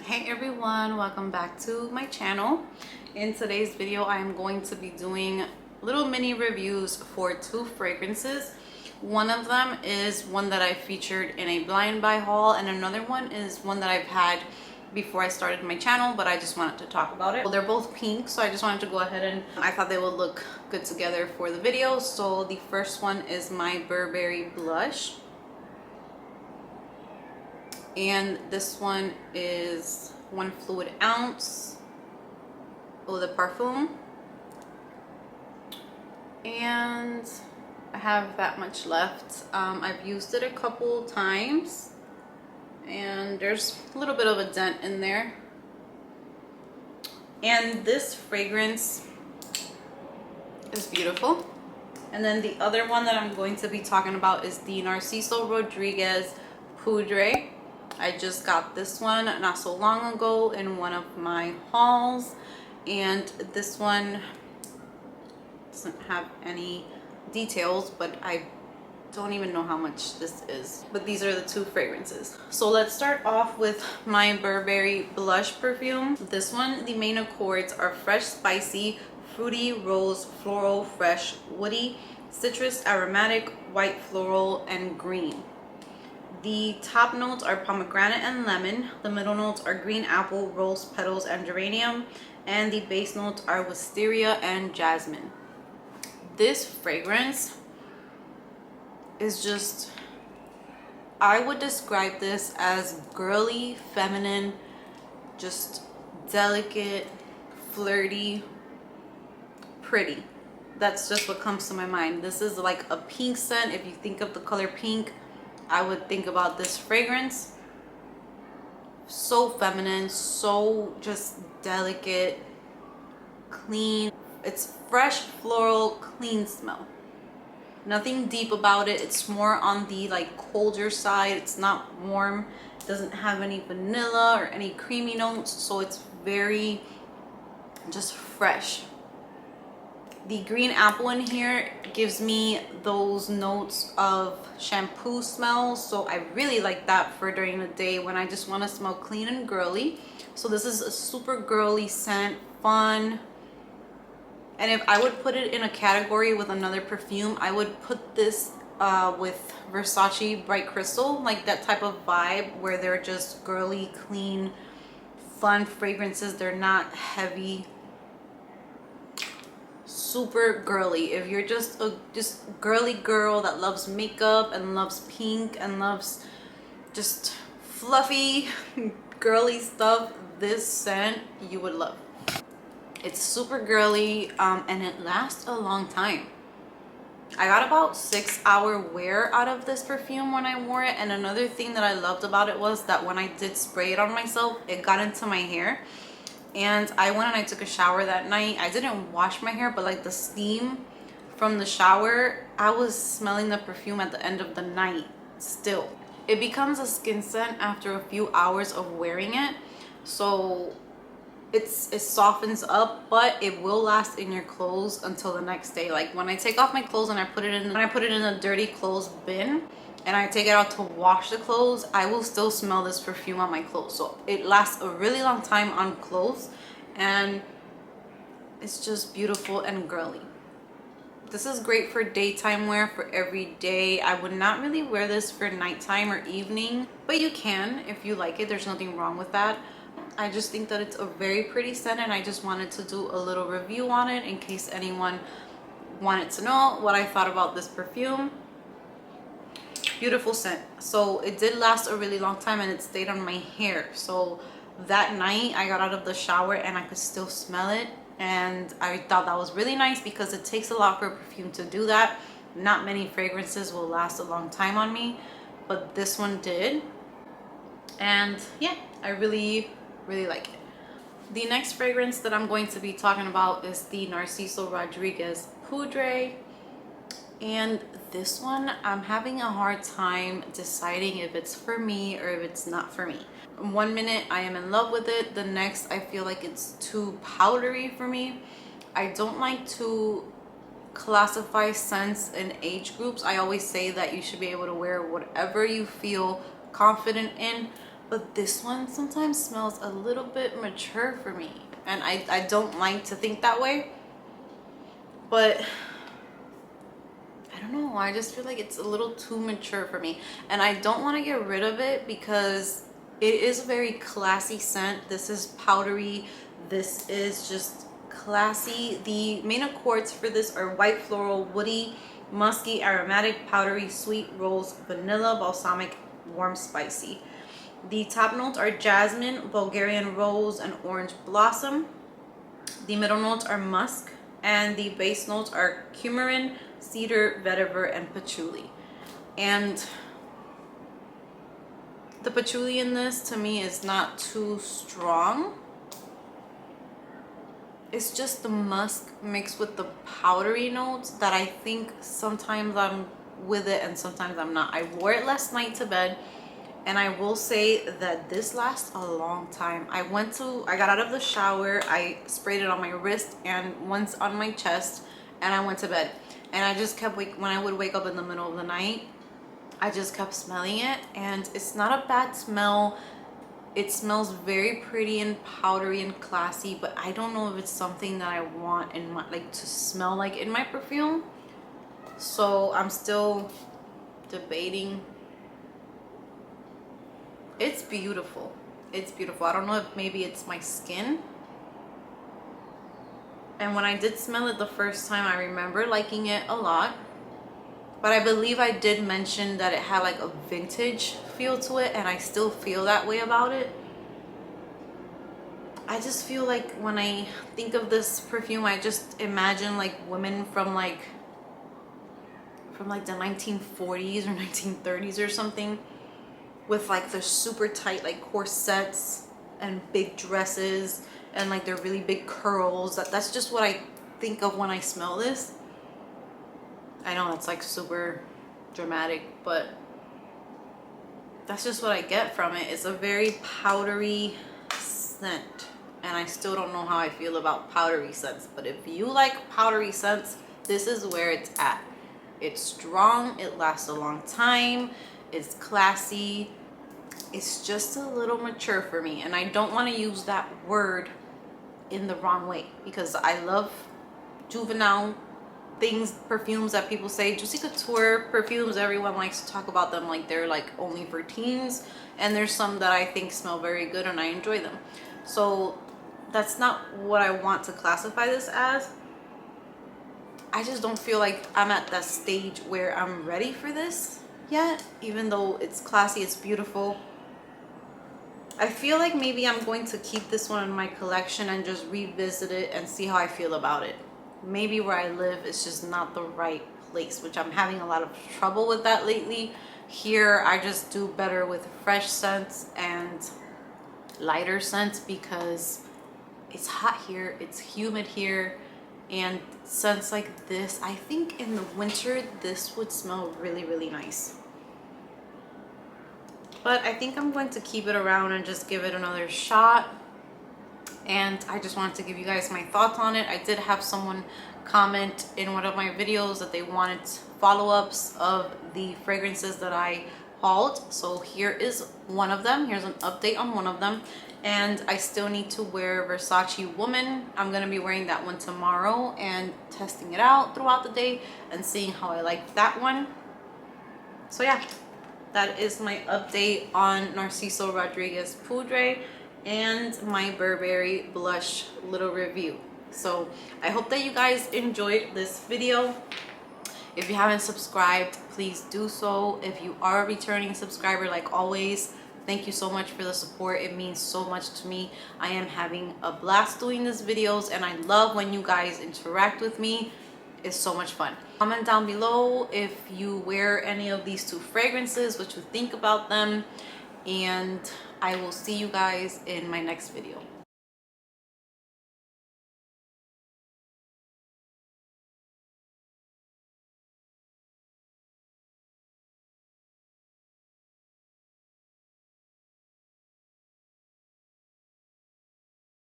Hey everyone, welcome back to my channel. In today's video I am going to be doing little mini reviews for two fragrances. One of them is one that I featured in a blind buy haul, and another one is one that I've had before I started my channel, but I just wanted to talk about it. Well, they're both pink, so I just wanted to go ahead and I thought they would look good together for the video. So the first one is my Burberry blush, and this one is 1 fluid ounce of the Perfume, and I have that much left. I've used it a couple times and there's a little bit of a dent in there. And this fragrance is beautiful. And then the other one that I'm going to be talking about is the Narciso Rodriguez Poudree. I just got this one not so long ago in one of my hauls, and this one doesn't have any details, but I don't even know how much this is. But these are the two fragrances. So let's start off with my Burberry blush perfume. This one, the main accords are fresh, spicy, fruity, rose, floral, fresh, woody, citrus, aromatic, white, floral, and green. The top notes are pomegranate and lemon. The middle notes are green apple, rose petals, and geranium. And the base notes are wisteria and jasmine. This fragrance is just, I would describe this as girly, feminine, just delicate, flirty, pretty. That's just what comes to my mind. This is like a pink scent. If you think of the color pink, I would think about this fragrance. So feminine, so just delicate, clean. It's fresh, floral, clean smell. Nothing deep about it. It's more on the like colder side. It's not warm. It doesn't have any vanilla or any creamy notes, so it's very just fresh. The green apple in here gives me those notes of shampoo smells, so I really like that for during the day when I just want to smell clean and girly. So this is a super girly scent, fun. And if I would put it in a category with another perfume, I would put this with Versace Bright Crystal, like that type of vibe where they're just girly, clean, fun fragrances. They're not heavy, super girly. If you're just a girly girl that loves makeup and loves pink and loves just fluffy, girly stuff, this scent you would love. It's super girly, and it lasts a long time. I got about 6-hour wear out of this perfume when I wore it. And another thing that I loved about it was that when I did spray it on myself, it got into my hair. And I went and I took a shower that night. I didn't wash my hair, but like the steam from the shower, I was smelling the perfume at the end of the night still. It becomes a skin scent after a few hours of wearing it. So it softens up, but it will last in your clothes until the next day. Like when I take off my clothes and I put it in a dirty clothes bin and I take it out to wash the clothes, I will still smell this perfume on my clothes. So it lasts a really long time on clothes, and it's just beautiful and girly. This is great for daytime wear, for every day. I would not really wear this for nighttime or evening, but you can if you like it. There's nothing wrong with that. I just think that it's a very pretty scent, and I just wanted to do a little review on it in case anyone wanted to know what I thought about this perfume. Beautiful scent. So it did last a really long time and it stayed on my hair. So that night I got out of the shower and I could still smell it, and I thought that was really nice because it takes a lot for a perfume to do that. Not many fragrances will last a long time on me, but this one did. And yeah, I really like it. The next fragrance that I'm going to be talking about is the Narciso Rodriguez Poudree. And this one, I'm having a hard time deciding if it's for me or if it's not for me. 1 minute I am in love with it, the next I feel like it's too powdery for me. I don't like to classify scents in age groups. I always say that you should be able to wear whatever you feel confident in. but this one sometimes smells a little bit mature for me, and I don't like to think that way, but I don't know, I just feel like it's a little too mature for me, and I don't want to get rid of it because it is a very classy scent. This is powdery, this is just classy. The main accords for this are white floral, woody, musky, aromatic, powdery, sweet, rose, vanilla, balsamic, warm, spicy. The top notes are jasmine, Bulgarian rose, and orange blossom. The middle notes are musk, and the base notes are coumarin, cedar, vetiver, and patchouli. And the patchouli in this to me is not too strong. It's just the musk mixed with the powdery notes that I think sometimes I'm with it and sometimes I'm not. I wore it last night to bed, and I will say that this lasts a long time. I got out of the shower, I sprayed it on my wrist and once on my chest, and I went to bed. And I just kept when I would wake up in the middle of the night, I just kept smelling it, and it's not a bad smell. It smells very pretty and powdery and classy, but I don't know if it's something that I want in my, like, to smell like in my perfume. So I'm still debating. It's beautiful. It's beautiful. I don't know if maybe it's my skin. And when I did smell it the first time, I remember liking it a lot. But I believe I did mention that it had like a vintage feel to it, and I still feel that way about it. I just feel like when I think of this perfume, I just imagine like women from like the 1940s or 1930s or something, with like the super tight like corsets and big dresses and like their really big curls. That's just what I think of when I smell this. I know it's like super dramatic, but that's just what I get from it. It's a very powdery scent, and I still don't know how I feel about powdery scents. But if you like powdery scents, this is where it's at. It's strong, it lasts a long time, it's classy. It's just a little mature for me, and I don't want to use that word in the wrong way, because I love juvenile things, perfumes that people say, juicy couture perfumes, everyone likes to talk about them like they're like only for teens, and there's some that I think smell very good and I enjoy them. So that's not what I want to classify this as. I just don't feel like I'm at that stage where I'm ready for this yet, even though it's classy, it's beautiful. I feel like maybe I'm going to keep this one in my collection and just revisit it and see how I feel about it. Maybe where I live is just not the right place, which I'm having a lot of trouble with that lately. Here I just do better with fresh scents and lighter scents because it's hot here, it's humid here, and scents like this, I think in the winter this would smell really, really nice. But I think I'm going to keep it around and just give it another shot. And I just wanted to give you guys my thoughts on it. I did have someone comment in one of my videos that they wanted follow-ups of the fragrances that I hauled. So here is one of them. Here's an update on one of them. And I still need to wear Versace Woman. I'm going to be wearing that one tomorrow and testing it out throughout the day and seeing how I like that one. So yeah, that is my update on Narciso Rodriguez Poudree and my Burberry blush little review. So I hope that you guys enjoyed this video. If you haven't subscribed, please do so. If you are a returning subscriber, like always, thank you so much for the support. It means so much to me. I am having a blast doing these videos, and I love when you guys interact with me. It's so much fun. Comment down below if you wear any of these two fragrances, what you think about them, and I will see you guys in my next video.